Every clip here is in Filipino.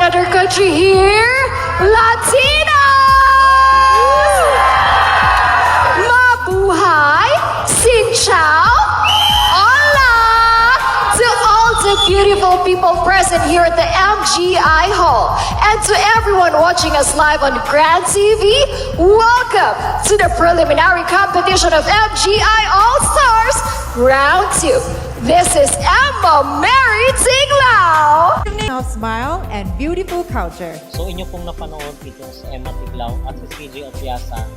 another country here, Latinos! Mabuhay! Xin chao! Hola! To all the beautiful people present here at the MGI Hall and to everyone watching us live on Grand TV, welcome to the preliminary competition of MGI All-Stars Round 2. This is Emma Mary Tiglao! Of smile and beautiful culture. So inyo pong napanood dito sa Emma Tiglao at si CJ Opiaza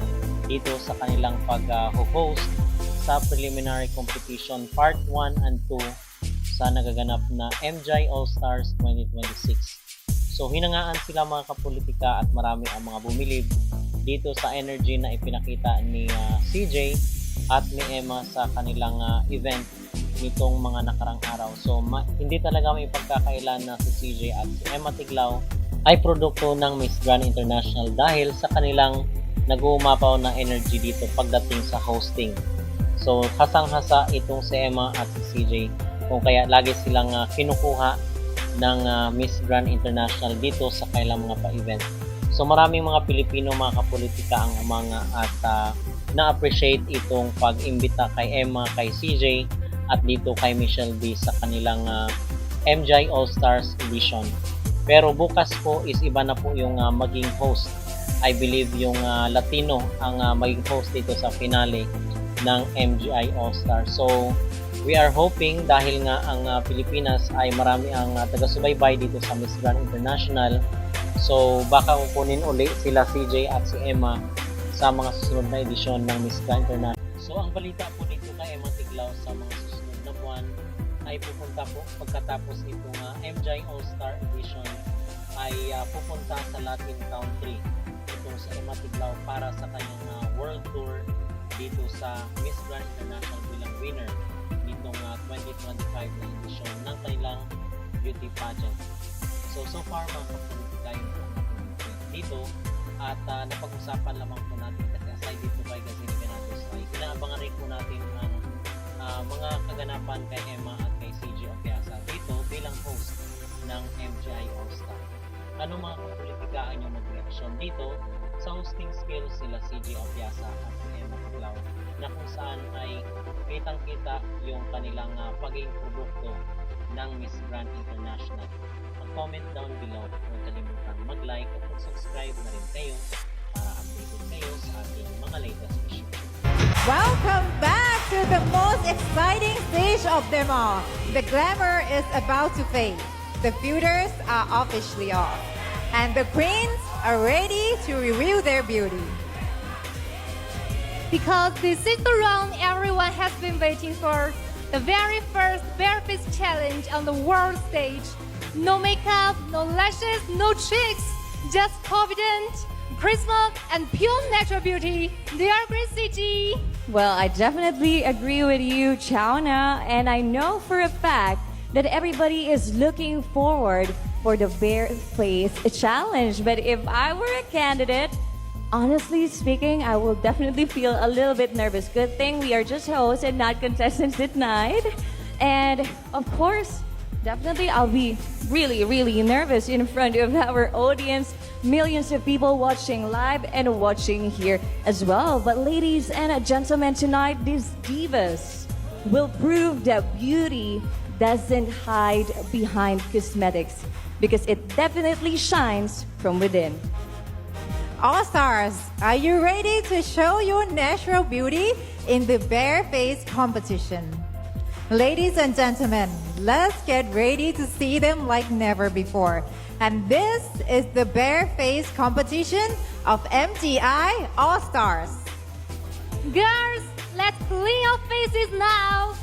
dito sa kanilang pag-host sa preliminary competition part 1 and 2 sa nagaganap na MGI All-Stars 2026. So hinangaan sila mga kapolitika at marami ang mga bumilib dito sa energy na ipinakita ni CJ at ni Emma sa kanilang event nitong mga nakarang araw. So hindi talaga may pagkakailan na si CJ at si Emma Tiglao ay produkto ng Miss Grand International dahil sa kanilang nag-uumapaw na energy dito pagdating sa hosting. So hasang-hasa itong si Emma at si CJ kung kaya lagi silang kinukuha ng Miss Grand International dito sa kailang mga pa-event. So maraming mga Pilipino, mga kapolitika ang umanga at na-appreciate itong pag-imbita kay Emma, kay CJ at dito kay Michelle B sa kanilang MGI All-Stars Edition. Pero bukas po is iba na po yung maging host. I believe yung Latino ang maging host dito sa finale ng MGI All-Stars. So we are hoping dahil nga ang Pilipinas ay marami ang taga-subaybay dito sa Miss Grand International. So baka kukunin uli sila CJ at si Emma sa mga susunod na edisyon ng Miss Grand International. So ang balita po dito kay Emma Tiglao sa mga susunod na buwan ay pupunta po pagkatapos itong MGI All-Star Edition ay pupunta sa Latin country itong sa Emma Tiglao para sa kanyang world tour dito sa Miss Grand International bilang winner nitong 2025 na edisyon ng kanilang beauty pageant. So far mga kapolitika yung dito at napag-usapan lamang po natin kasi aside dito kay Gazini Ganados ay inaabangan rin po natin ang mga kaganapan kay Emma at kay CJ Opiaza dito bilang host ng MGI All-Star. Ano mga kapolitika ang inyong mag-reaction dito sa hosting skills sila CJ Opiaza at Emma Tiglao na kung saan ay kitang-kita yung kanilang pagiging produkto ng Miss Grand International. Mag-comment down below, huwag kalimutang mag-like at mag-subscribe na rin kayo para updated kayo sa ating mga latest issues. Welcome back to the most exciting stage of them all. The glamour is about to fade. The filters are officially off. And the queens are ready to reveal their beauty. Because this is the round everyone has been waiting for. The very first bare-faced challenge on the world stage. No makeup, no lashes, no tricks. Just confident, charisma, and pure natural beauty. They are Great City. Well, I definitely agree with you, Chauna, and I know for a fact that everybody is looking forward for the bare-faced challenge. But if I were a candidate, honestly speaking, I will definitely feel a little bit nervous. Good thing we are just hosts and not contestants tonight. And of course, definitely I'll be really, really nervous in front of our audience, millions of people watching live and watching here as well. But ladies and gentlemen, tonight these divas will prove that beauty doesn't hide behind cosmetics because it definitely shines from within. All-Stars, are you ready to show your natural beauty in the bare-faced competition? Ladies and gentlemen, let's get ready to see them like never before. And this is the bare-faced competition of MGI All-Stars. Girls, let's clean our faces now.